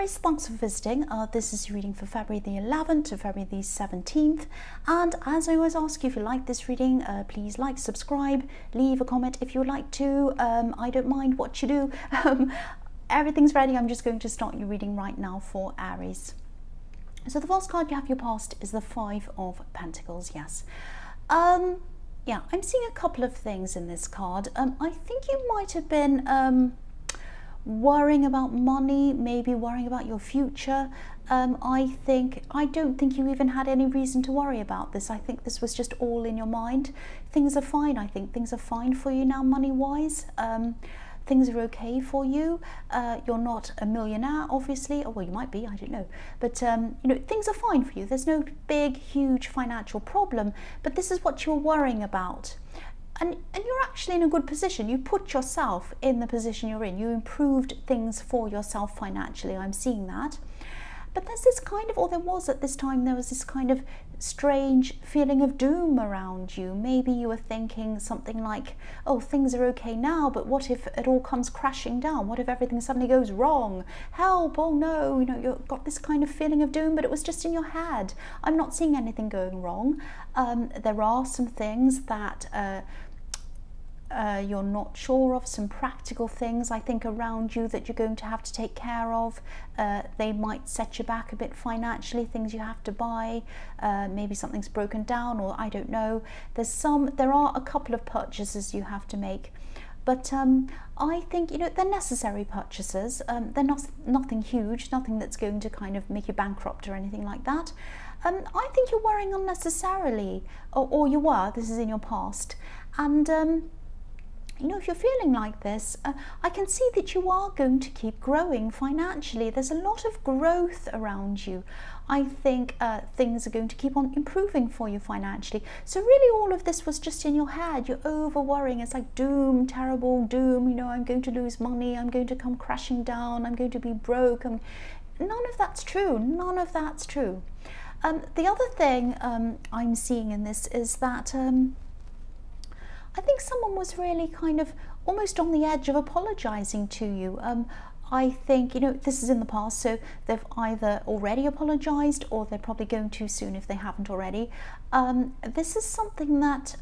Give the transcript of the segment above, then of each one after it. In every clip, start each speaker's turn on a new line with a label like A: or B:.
A: Aries, thanks for visiting. This is your reading for February the 11th to February the 17th. And as I always ask you, if you like this reading, please like, subscribe, leave a comment if you would like to. I don't mind what you do. Everything's ready. I'm just going to start your reading right now for Aries. So the first card you have your past is the Five of Pentacles. Yes. Yeah, I'm seeing a couple of things in this card. I think you might have been worrying about money, maybe worrying about your future. I don't think you even had any reason to worry about this. I think this was just all in your mind. Things are fine. I think things are fine for you now, money-wise. Things are okay for you. You're not a millionaire, obviously. Oh, well, you might be, I don't know. But, things are fine for you. There's no big, huge financial problem. But this is what you're worrying about. And you're actually in a good position. You put yourself in the position you're in. You improved things for yourself financially. I'm seeing that. But there's this kind of, or there was at this time, there was this kind of strange feeling of doom around you. Maybe you were thinking something like, oh, things are okay now, but what if it all comes crashing down? What if everything suddenly goes wrong? Help, oh no, you've got this kind of feeling of doom, but it was just in your head. I'm not seeing anything going wrong. There are some things that you're not sure of, some practical things I think around you that you're going to have to take care of. They might set you back a bit financially, things you have to buy, maybe something's broken down, or I don't know. There are a couple of purchases you have to make, but I think they're necessary purchases. They're nothing huge, nothing that's going to kind of make you bankrupt or anything like that. I think you're worrying unnecessarily, or you were. This is in your past, and if you're feeling like this, I can see that you are going to keep growing financially. There's a lot of growth around you. I think things are going to keep on improving for you financially. So really all of this was just in your head. You're over worrying. It's like doom, terrible doom. I'm going to lose money. I'm going to come crashing down. I'm going to be broke. None of that's true. None of that's true. The other thing I'm seeing in this is that I think someone was really kind of almost on the edge of apologising to you. I think, this is in the past, so they've either already apologised or they're probably going to soon if they haven't already. This is something that,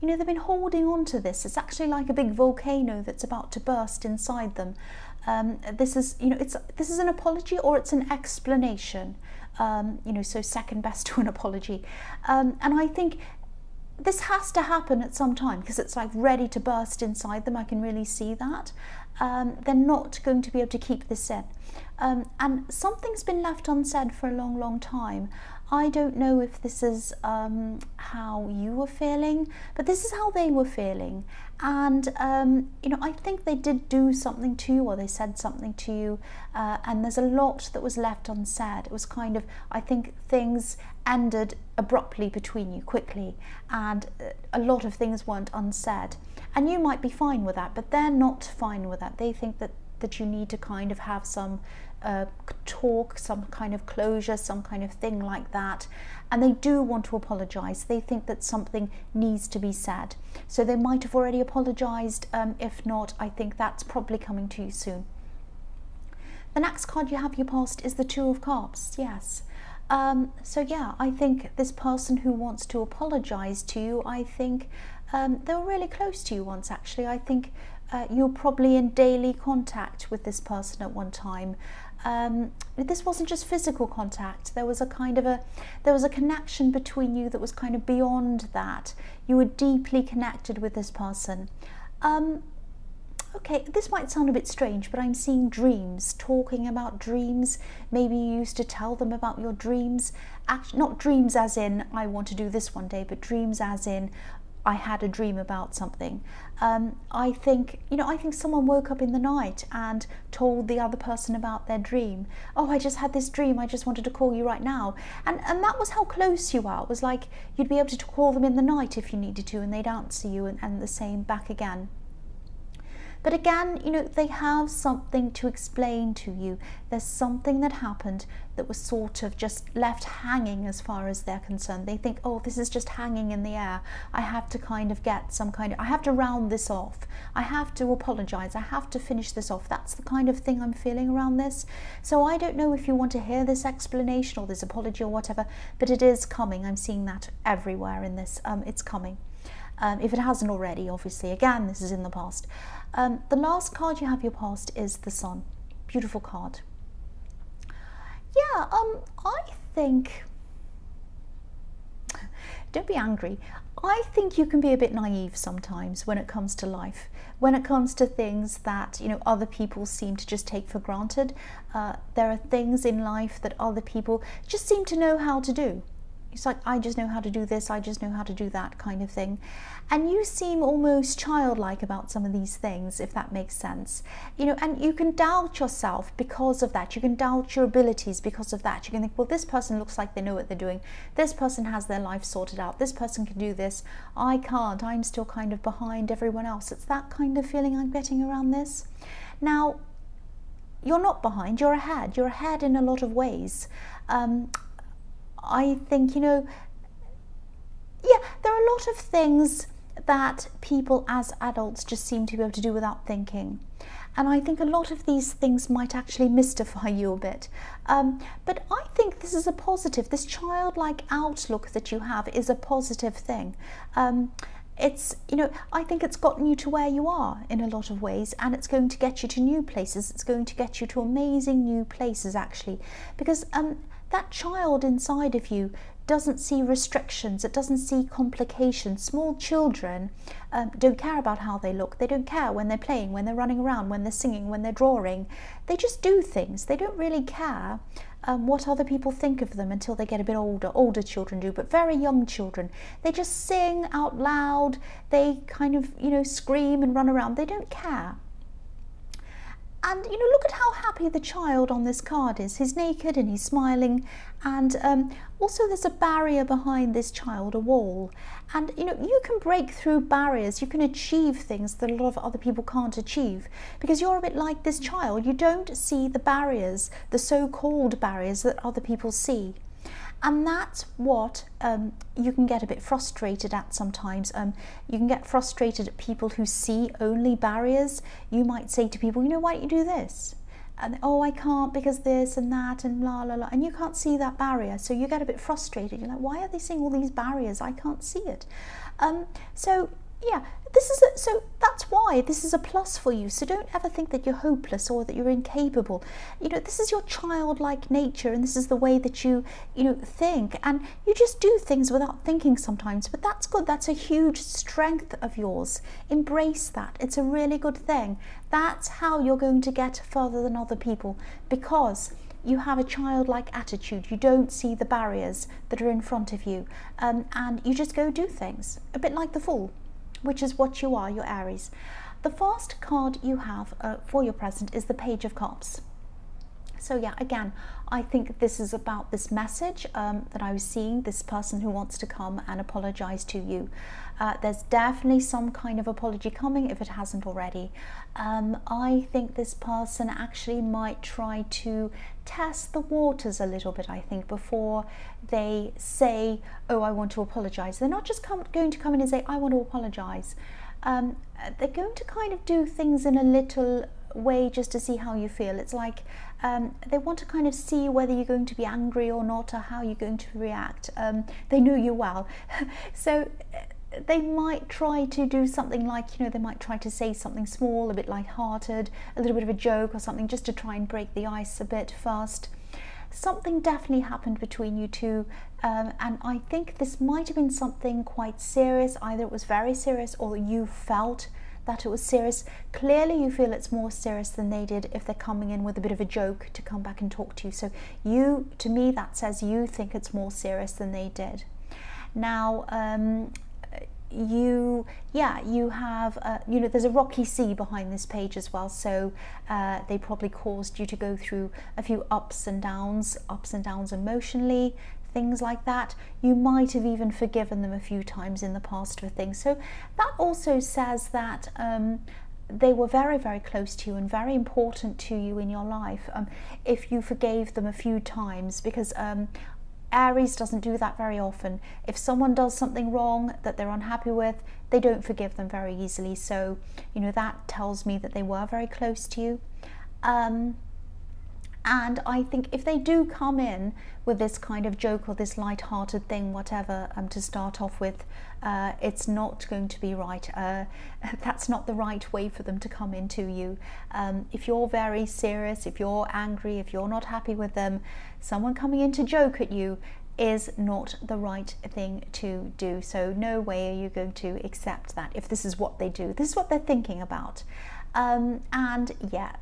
A: they've been holding on to this. It's actually like a big volcano that's about to burst inside them. This is an apology or it's an explanation, so second best to an apology. And I think this has to happen at some time because it's like ready to burst inside them. I can really see that. They're not going to be able to keep this in. And something's been left unsaid for a long, long time. I don't know if this is how you were feeling, but this is how they were feeling. And, I think they did do something to you or they said something to you. And there's a lot that was left unsaid. It was kind of, I think things ended abruptly between you quickly. And a lot of things weren't unsaid. And you might be fine with that, but they're not fine with that. They think that you need to kind of have some talk, some kind of closure, some kind of thing like that. And they do want to apologise. They think that something needs to be said. So they might have already apologised. If not, I think that's probably coming to you soon. The next card you have your past is the Two of Cups. Yes. So yeah, I think this person who wants to apologise to you, I think they were really close to you once actually. I think you're probably in daily contact with this person at one time. This wasn't just physical contact. There was a connection between you that was kind of beyond that. You were deeply connected with this person. Okay, this might sound a bit strange, but I'm seeing dreams, talking about dreams. Maybe you used to tell them about your dreams. Not dreams as in, I want to do this one day, but dreams as in, I had a dream about something. I think someone woke up in the night and told the other person about their dream. Oh, I just had this dream. I just wanted to call you right now. And that was how close you are. It was like you'd be able to call them in the night if you needed to, and they'd answer you, and the same back again. But again, you know, they have something to explain to you. There's something that happened that was sort of just left hanging as far as they're concerned. They think, oh, this is just hanging in the air. I have to kind of get some kind of, I have to round this off. I have to apologize. I have to finish this off. That's the kind of thing I'm feeling around this. So I don't know if you want to hear this explanation or this apology or whatever, but it is coming. I'm seeing that everywhere in this. It's coming. If it hasn't already, obviously. Again, this is in the past. The last card you have your past is the Sun. Beautiful card. Yeah, I think, don't be angry, I think you can be a bit naive sometimes when it comes to life, when it comes to things that, you know, other people seem to just take for granted. There are things in life that other people just seem to know how to do. It's like, I just know how to do this, I just know how to do that kind of thing. And you seem almost childlike about some of these things, if that makes sense. You know, and you can doubt yourself because of that. You can doubt your abilities because of that. You can think, well, this person looks like they know what they're doing. This person has their life sorted out. This person can do this. I can't. I'm still kind of behind everyone else. It's that kind of feeling I'm getting around this. Now, you're not behind, you're ahead. You're ahead in a lot of ways. I think, you know, yeah, there are a lot of things that people as adults just seem to be able to do without thinking. And I think a lot of these things might actually mystify you a bit. But I think this is a positive. This childlike outlook that you have is a positive thing. It's, you know, I think it's gotten you to where you are in a lot of ways, and it's going to get you to new places. It's going to get you to amazing new places, actually, because that child inside of you doesn't see restrictions, it doesn't see complications. Small children don't care about how they look. They don't care when they're playing, when they're running around, when they're singing, when they're drawing. They just do things. They don't really care what other people think of them until they get a bit older. Older children do, but very young children, they just sing out loud. They kind of, you know, scream and run around. They don't care. And, you know, look at how happy the child on this card is. He's naked and he's smiling. And also there's a barrier behind this child, a wall. And, you know, you can break through barriers. You can achieve things that a lot of other people can't achieve. Because you're a bit like this child. You don't see the barriers, the so-called barriers that other people see. And that's what you can get a bit frustrated at sometimes. You can get frustrated at people who see only barriers. You might say to people, you know, why don't you do this? And, oh, I can't because this and that and la la la. And you can't see that barrier. So you get a bit frustrated. You're like, why are they seeing all these barriers? I can't see it. So yeah, so that's why this is a plus for you. So don't ever think that you're hopeless or that you're incapable. You know, this is your childlike nature, and this is the way that you think, and you just do things without thinking sometimes. But that's good. That's a huge strength of yours. Embrace that. It's a really good thing. That's how you're going to get further than other people, because you have a childlike attitude. You don't see the barriers that are in front of you, and you just go do things, a bit like the Fool, which is what you are, your Aries. The first card you have for your present is the Page of Cups. So yeah, again, I think this is about this message that I was seeing, this person who wants to come and apologize to you. There's definitely some kind of apology coming if it hasn't already. I think this person actually might try to test the waters a little bit, I think, before they say, oh, I want to apologize. They're not just going to come in and say, I want to apologize. They're going to kind of do things in a little way just to see how you feel. It's like they want to kind of see whether you're going to be angry or not, or how you're going to react. They know you well. So they might try to do something like, you know, they might try to say something small, a bit light-hearted, a little bit of a joke or something, just to try and break the ice a bit first. Something definitely happened between you two, and I think this might have been something quite serious. Either it was very serious or you felt that it was serious. Clearly you feel it's more serious than they did if they're coming in with a bit of a joke to come back and talk to you. So you, to me, that says you think it's more serious than they did. Now, you have, you know, there's a rocky sea behind this page as well, so they probably caused you to go through a few ups and downs emotionally, things like that. You might have even forgiven them a few times in the past for things. So that also says that they were very, very close to you and very important to you in your life. If you forgave them a few times, because Aries doesn't do that very often. If someone does something wrong that they're unhappy with, they don't forgive them very easily. So, you know, that tells me that they were very close to you. And I think if they do come in with this kind of joke or this light-hearted thing, whatever, to start off with, it's not going to be right. That's not the right way for them to come into you. If you're very serious, if you're angry, if you're not happy with them, someone coming in to joke at you is not the right thing to do. So no way are you going to accept that if this is what they do. This is what they're thinking about. And yeah,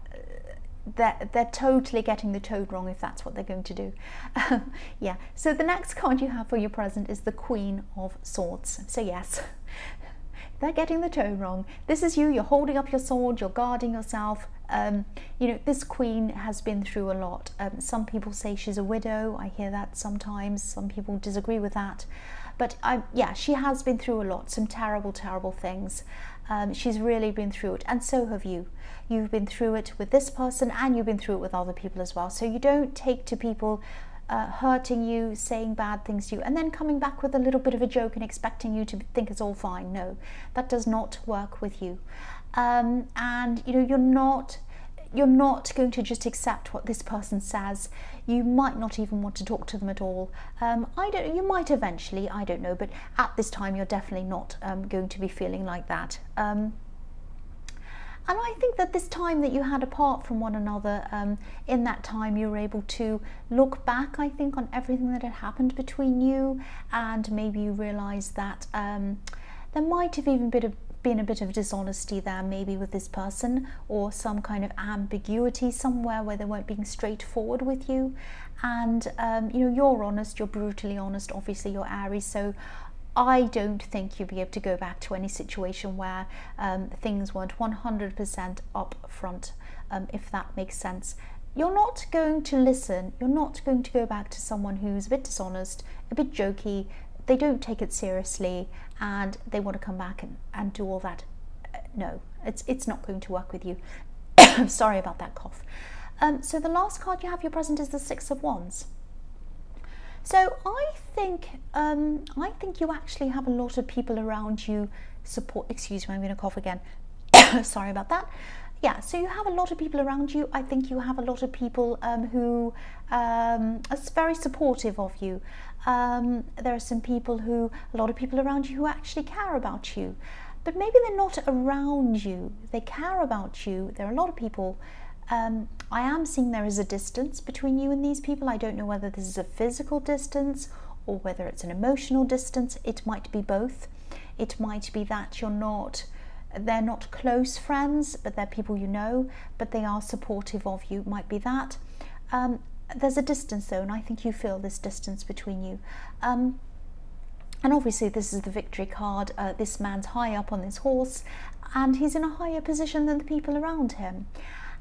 A: they're totally getting the toad wrong if that's what they're going to do. Yeah, so the next card you have for your present is the Queen of Swords. So yes, they're getting the toad wrong. This is you, you're holding up your sword, you're guarding yourself. You know, this queen has been through a lot. Some people say she's a widow. I hear that sometimes. Some people disagree with that. But yeah, she has been through a lot, some terrible, terrible things. She's really been through it, and so have you. You've been through it with this person, and you've been through it with other people as well. So you don't take to people hurting you, saying bad things to you, and then coming back with a little bit of a joke and expecting you to think it's all fine. No, that does not work with you. And you know, you're not going to just accept what this person says. You might not even want to talk to them at all. You might eventually, I don't know, but at this time you're definitely not going to be feeling like that. And I think that this time that you had apart from one another, in that time you were able to look back, I think, on everything that had happened between you, and maybe you realised that there might have even been a bit of dishonesty there, maybe with this person, or some kind of ambiguity somewhere where they weren't being straightforward with you. And you know, you're honest, you're brutally honest, obviously you're Aries, so I don't think you'll be able to go back to any situation where things weren't 100% up front, if that makes sense. You're not going to listen, you're not going to go back to someone who's a bit dishonest, a bit jokey, they don't take it seriously, and they want to come back and do all that. No, it's not going to work with you. I'm sorry about that cough. So the last card you have your present is the Six of Wands. So I think you actually have a lot of people around you support. Excuse me, I'm going to cough again. Sorry about that. Yeah, so you have a lot of people around you. I think you have a lot of people who are very supportive of you. There are some people a lot of people around you who actually care about you, but maybe they're not around you. They care about you. There are a lot of people. I am seeing there is a distance between you and these people. I don't know whether this is a physical distance or whether it's an emotional distance. It might be both. It might be that they're not close friends, but they're people you know, but they are supportive of you. Might be that. There's a distance though, and I think you feel this distance between you. And obviously this is the Victory card. This man's high up on this horse, and he's in a higher position than the people around him.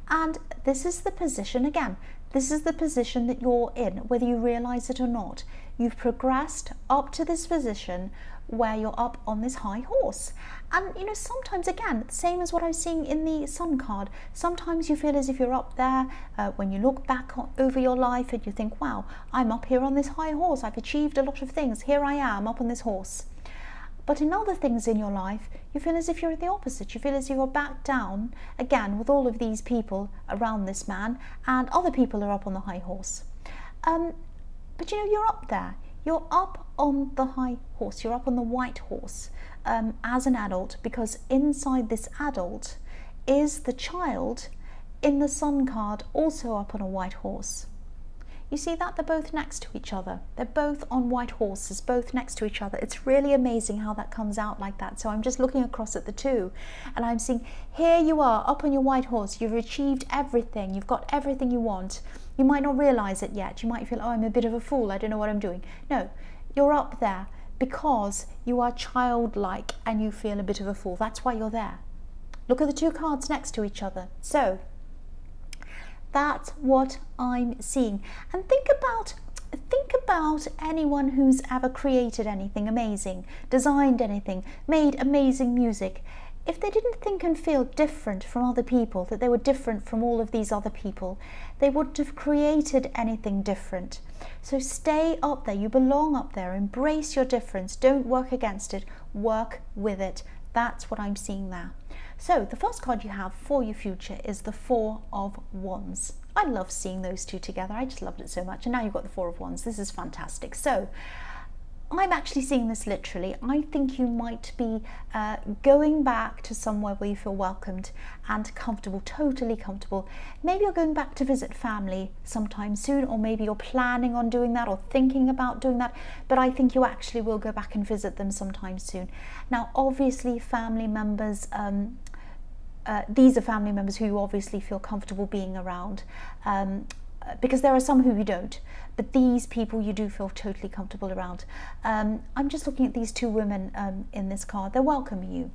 A: And this is the position, again, this is the position that you're in, whether you realise it or not. You've progressed up to this position where you're up on this high horse. And you know, sometimes, again, same as what I was seeing in the Sun card, sometimes you feel as if you're up there when you look back over your life and you think, wow, I'm up here on this high horse, I've achieved a lot of things, here I am up on this horse. But in other things in your life, you feel as if you're the opposite. You feel as if you're back down, again, with all of these people around this man, and other people are up on the high horse. But you know, you're up there. You're up on the high horse. You're up on the white horse as an adult, because inside this adult is the child in the Sun card, also up on a white horse. You see that? They're both next to each other. They're both on white horses, both next to each other. It's really amazing how that comes out like that. So I'm just looking across at the two, and I'm seeing, here you are up on your white horse. You've achieved everything. You've got everything you want. You might not realize it yet. You might feel, oh, I'm a bit of a fool. I don't know what I'm doing. No, you're up there because you are childlike and you feel a bit of a fool. That's why you're there. Look at the two cards next to each other. So that's what I'm seeing. And think about anyone who's ever created anything amazing, designed anything, made amazing music. if they didn't think and feel different from other people, that they were different from all of these other people, they wouldn't have created anything different. So stay up there, you belong up there, embrace your difference, don't work against it, work with it. That's what I'm seeing there. So the first card you have for your future is the Four of Wands. I love seeing those two together, I just loved it so much. And now you've got the Four of Wands, this is fantastic. So I'm actually seeing this literally. I think you might be going back to somewhere where you feel welcomed and comfortable, totally comfortable. Maybe you're going back to visit family sometime soon, or maybe you're planning on doing that or thinking about doing that, but I think you actually will go back and visit them sometime soon. Now, obviously, family members, these are family members who you obviously feel comfortable being around, because there are some who you don't, but these people you do feel totally comfortable around. I'm just looking at these two women in this card. They're welcoming you.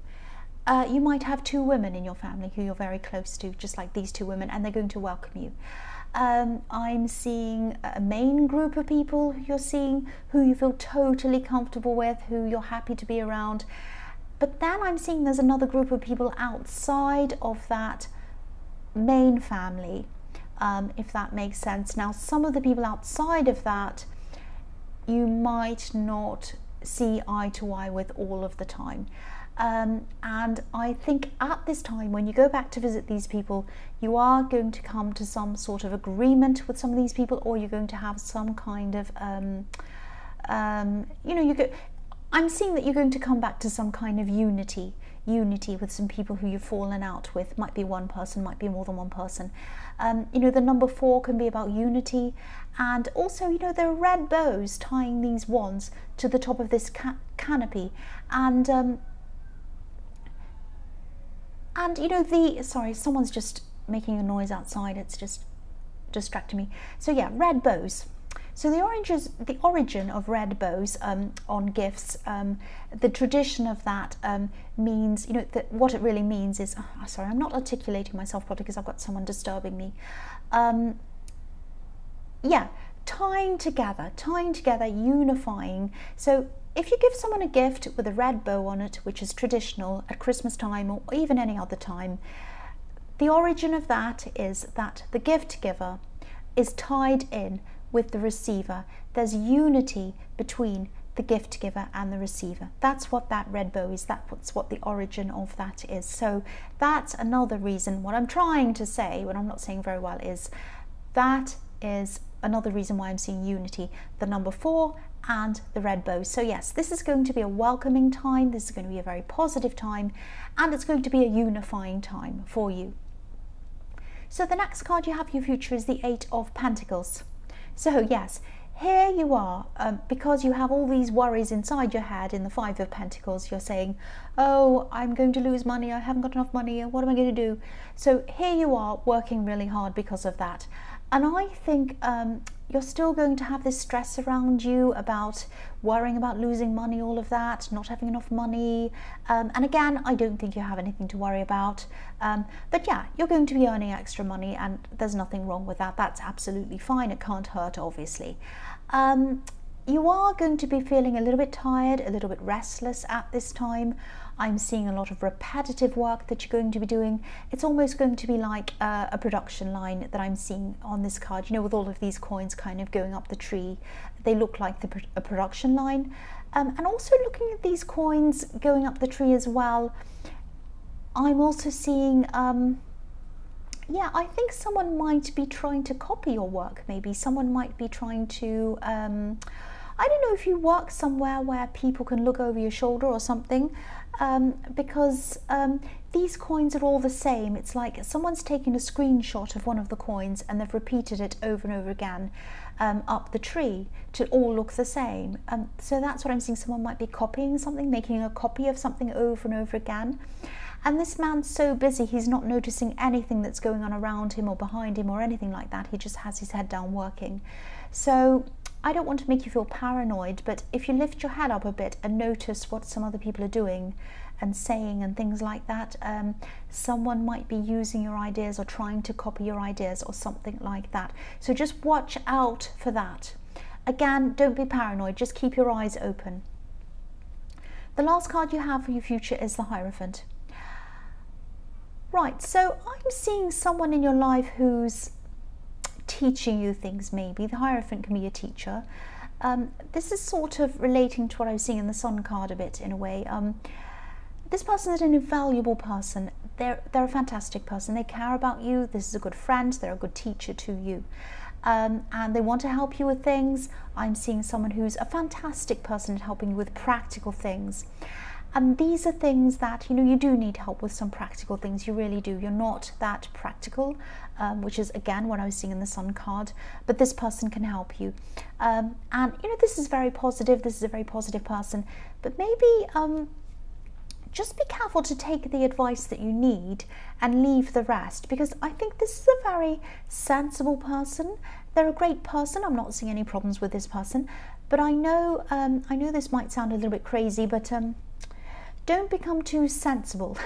A: You might have two women in your family who you're very close to, just like these two women, and they're going to welcome you. I'm seeing a main group of people you're seeing who you feel totally comfortable with, who you're happy to be around. But then I'm seeing there's another group of people outside of that main family, if that makes sense. Now, some of the people outside of that you might not see eye to eye with all of the time. And I think at this time, when you go back to visit these people, you are going to come to some sort of agreement with some of these people, or you're going to have some kind of, I'm seeing that you're going to come back to some kind of unity with some people who you've fallen out with. Might be one person, might be more than one person. The number 4 can be about unity, and also, there are red bows tying these wands to the top of this canopy, and sorry, someone's just making a noise outside. It's just distracting me. So yeah, red bows. So the origin of red bows on gifts, the tradition of that means, that what it really means is, sorry, I'm not articulating myself properly because I've got someone disturbing me. Tying together, unifying. So if you give someone a gift with a red bow on it, which is traditional at Christmas time or even any other time, the origin of that is that the gift giver is tied in with the receiver. There's unity between the gift giver and the receiver. That's what that red bow is. That's what the origin of that is. So that's another reason. What I'm trying to say, what I'm not saying very well, is that is another reason why I'm seeing unity, the number 4 and the red bow. So yes, this is going to be a welcoming time, this is going to be a very positive time, and it's going to be a unifying time for you. So the next card you have for your future is the 8 of Pentacles. So yes, here you are, because you have all these worries inside your head in the 5 of Pentacles, you're saying, oh, I'm going to lose money, I haven't got enough money, what am I going to do? So here you are working really hard because of that. And I think you're still going to have this stress around you about worrying about losing money, all of that, not having enough money. And again, I don't think you have anything to worry about. But yeah, you're going to be earning extra money, and there's nothing wrong with that. That's absolutely fine. It can't hurt, obviously. You are going to be feeling a little bit tired, a little bit restless at this time. I'm seeing a lot of repetitive work that you're going to be doing. It's almost going to be like a production line that I'm seeing on this card, with all of these coins kind of going up the tree. They look like a production line. And also looking at these coins going up the tree as well, I'm also seeing, I think someone might be trying to copy your work. Maybe someone might be trying to, I don't know if you work somewhere where people can look over your shoulder or something, because these coins are all the same. It's like someone's taken a screenshot of one of the coins and they've repeated it over and over again up the tree to all look the same. So that's what I'm seeing. Someone might be copying something, making a copy of something over and over again. And this man's so busy, he's not noticing anything that's going on around him or behind him or anything like that. He just has his head down working. So I don't want to make you feel paranoid, but if you lift your head up a bit and notice what some other people are doing and saying and things like that, someone might be using your ideas or trying to copy your ideas or something like that. So just watch out for that. Again, don't be paranoid, just keep your eyes open. The last card you have for your future is the Hierophant. Right, so I'm seeing someone in your life who's teaching you things, maybe. The Hierophant can be a teacher. This is sort of relating to what I was seeing in the Sun card a bit, in a way. This person is an invaluable person. They're a fantastic person. They care about you. This is a good friend. They're a good teacher to you. And they want to help you with things. I'm seeing someone who's a fantastic person at helping you with practical things. And these are things that, you do need help with some practical things. You really do. You're not that practical, which is, again, what I was seeing in the Sun card. But this person can help you. And, this is very positive. This is a very positive person. But maybe just be careful to take the advice that you need and leave the rest, because I think this is a very sensible person. They're a great person. I'm not seeing any problems with this person. But I know this might sound a little bit crazy, but don't become too sensible.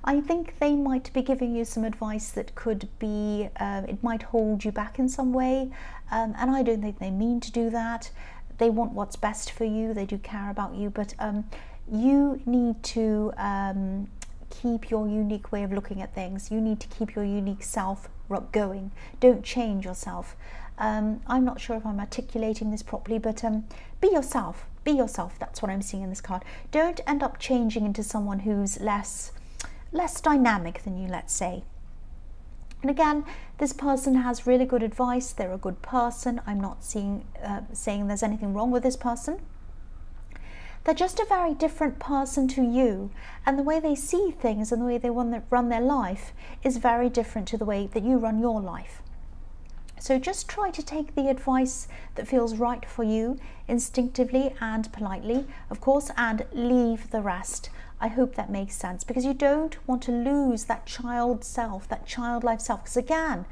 A: I think they might be giving you some advice that could be, it might hold you back in some way, and I don't think they mean to do that. They want what's best for you. They do care about you, but you need to keep your unique way of looking at things. You need to keep your unique self going. Don't change yourself. I'm not sure if I'm articulating this properly, but be yourself. Be yourself. That's what I'm seeing in this card. Don't end up changing into someone who's less dynamic than you, let's say. And again, this person has really good advice. They're a good person. I'm not saying there's anything wrong with this person. They're just a very different person to you, and the way they see things and the way they want to run their life is very different to the way that you run your life. So just try to take the advice that feels right for you, instinctively and politely, of course, and leave the rest. I hope that makes sense, because you don't want to lose that child self, that childlike self, because again,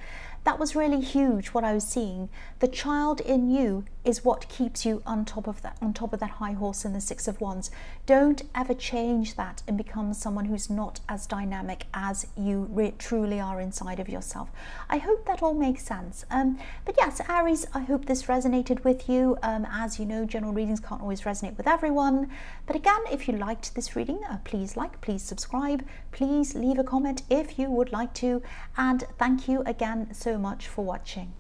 A: that was really huge, what I was seeing. The child in you is what keeps you on top of that high horse in the Six of Wands. Don't ever change that and become someone who's not as dynamic as you truly are inside of yourself. I hope that all makes sense. But yes, Aries, I hope this resonated with you. As you know, general readings can't always resonate with everyone. But again, if you liked this reading, please please subscribe, please leave a comment if you would like to. And thank you again so much for watching.